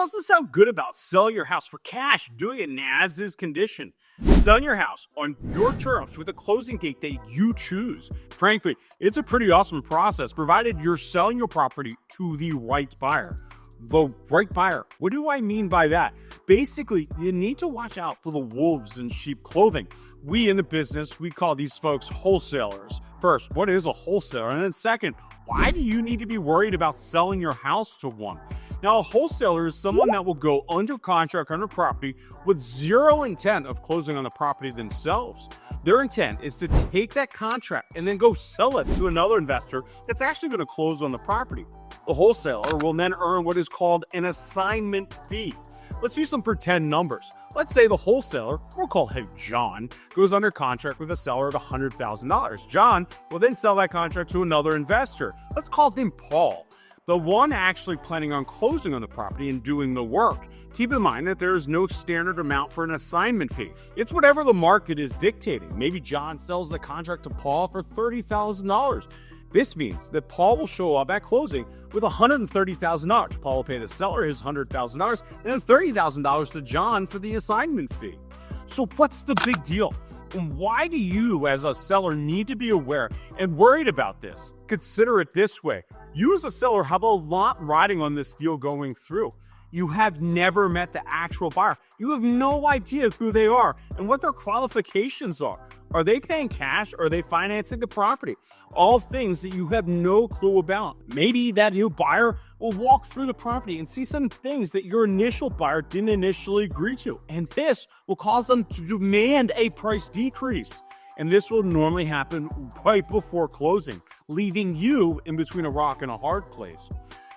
doesn't sound good about selling your house for cash, doing it in as-is condition. Selling your house on your terms with a closing date that you choose. Frankly, it's a pretty awesome process, provided you're selling your property to the right buyer. The right buyer. What do I mean by that? Basically, you need to watch out for the wolves in sheep clothing. We in the business, we call these folks wholesalers. First, what is a wholesaler? And then second, why do you need to be worried about selling your house to one? Now, a wholesaler is someone that will go under contract on a property with zero intent of closing on the property themselves. Their intent is to take that contract and then go sell it to another investor that's actually going to close on the property. The wholesaler will then earn what is called an assignment fee. Let's use some pretend numbers. Let's say the wholesaler, we'll call him John, goes under contract with a seller at $100,000. John will then sell that contract to another investor. Let's call him Paul, the one actually planning on closing on the property and doing the work. Keep in mind that there is no standard amount for an assignment fee. It's whatever the market is dictating. Maybe John sells the contract to Paul for $30,000. This means that Paul will show up at closing with $130,000. Paul will pay the seller his $100,000 and then $30,000 to John for the assignment fee. So what's the big deal? And why do you as a seller need to be aware and worried about this? Consider it this way. You as a seller have a lot riding on this deal going through. You have never met the actual buyer. You have no idea who they are and what their qualifications are. Are they paying cash or are they financing the property? All things that you have no clue about. Maybe that new buyer will walk through the property and see some things that your initial buyer didn't initially agree to. And this will cause them to demand a price decrease. And this will normally happen right before closing, leaving you in between a rock and a hard place.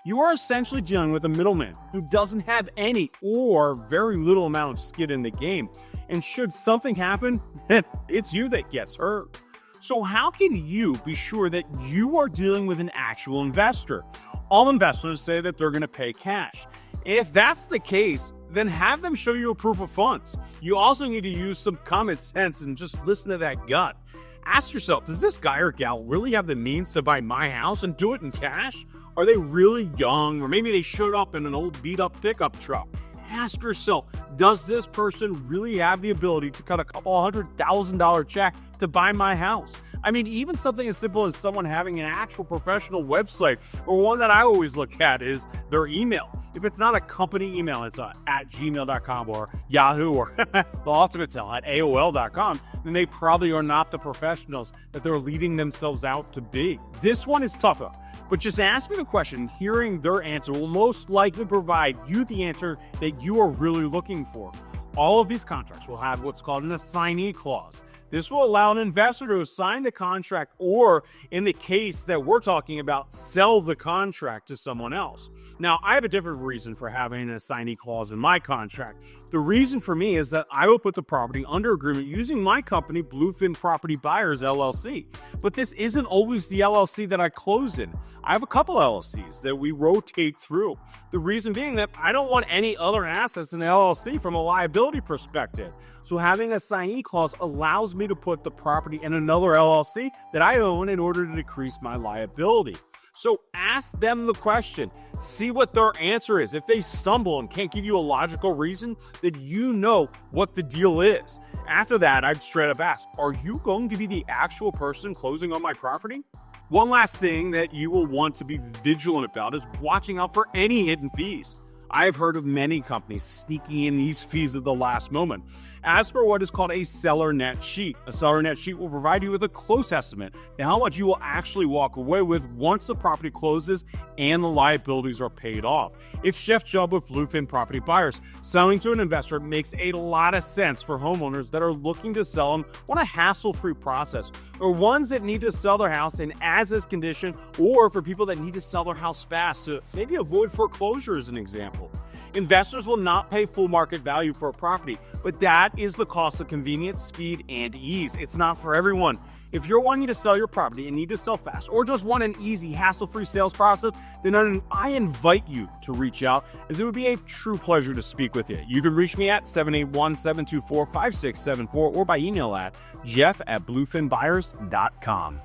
You are essentially dealing with a middleman who doesn't have any or very little amount of skin in the game. And should something happen, it's you that gets hurt. So how can you be sure that you are dealing with an actual investor? All investors say that they're going to pay cash. If that's the case, then have them show you a proof of funds. You also need to use some common sense and just listen to that gut. Ask yourself, does this guy or gal really have the means to buy my house and do it in cash? Are they really young? Or maybe they showed up in an old beat-up pickup truck. Ask yourself, does this person really have the ability to cut a couple $100,000 check to buy my house? I mean, even something as simple as someone having an actual professional website, or one that I always look at is their email. If it's not a company email, it's at gmail.com or Yahoo or the ultimate tell at AOL.com, then they probably are not the professionals that they're leading themselves out to be. This one is tougher. But just asking the question, hearing their answer will most likely provide you the answer that you are really looking for. All of these contracts will have what's called an assignee clause. This will allow an investor to assign the contract or, in the case that we're talking about, sell the contract to someone else. Now, I have a different reason for having an assignee clause in my contract. The reason for me is that I will put the property under agreement using my company, Bluefin Property Buyers, LLC. But this isn't always the LLC that I close in. I have a couple LLCs that we rotate through. The reason being that I don't want any other assets in the LLC from a liability perspective. So having a assignee clause allows me to put the property in another LLC that I own in order to decrease my liability. So ask them the question, see what their answer is. If they stumble and can't give you a logical reason, then you know what the deal is. After that, I'd straight up ask, are you going to be the actual person closing on my property? One last thing that you will want to be vigilant about is watching out for any hidden fees. I have heard of many companies sneaking in these fees at the last moment. As for what is called a seller net sheet, a seller net sheet will provide you with a close estimate to how much you will actually walk away with once the property closes and the liabilities are paid off. It's Chef Job with Bluefin Property Buyers. Selling to an investor makes a lot of sense for homeowners that are looking to sell and want a hassle-free process, or ones that need to sell their house in as-is condition, or for people that need to sell their house fast to maybe avoid foreclosure as an example. Investors will not pay full market value for a property, but that is the cost of convenience, speed, and ease. It's not for everyone. If you're wanting to sell your property and need to sell fast, or just want an easy, hassle-free sales process, then I invite you to reach out, as it would be a true pleasure to speak with you. You can reach me at 781-724-5674 or by email at jeff@bluefinbuyers.com.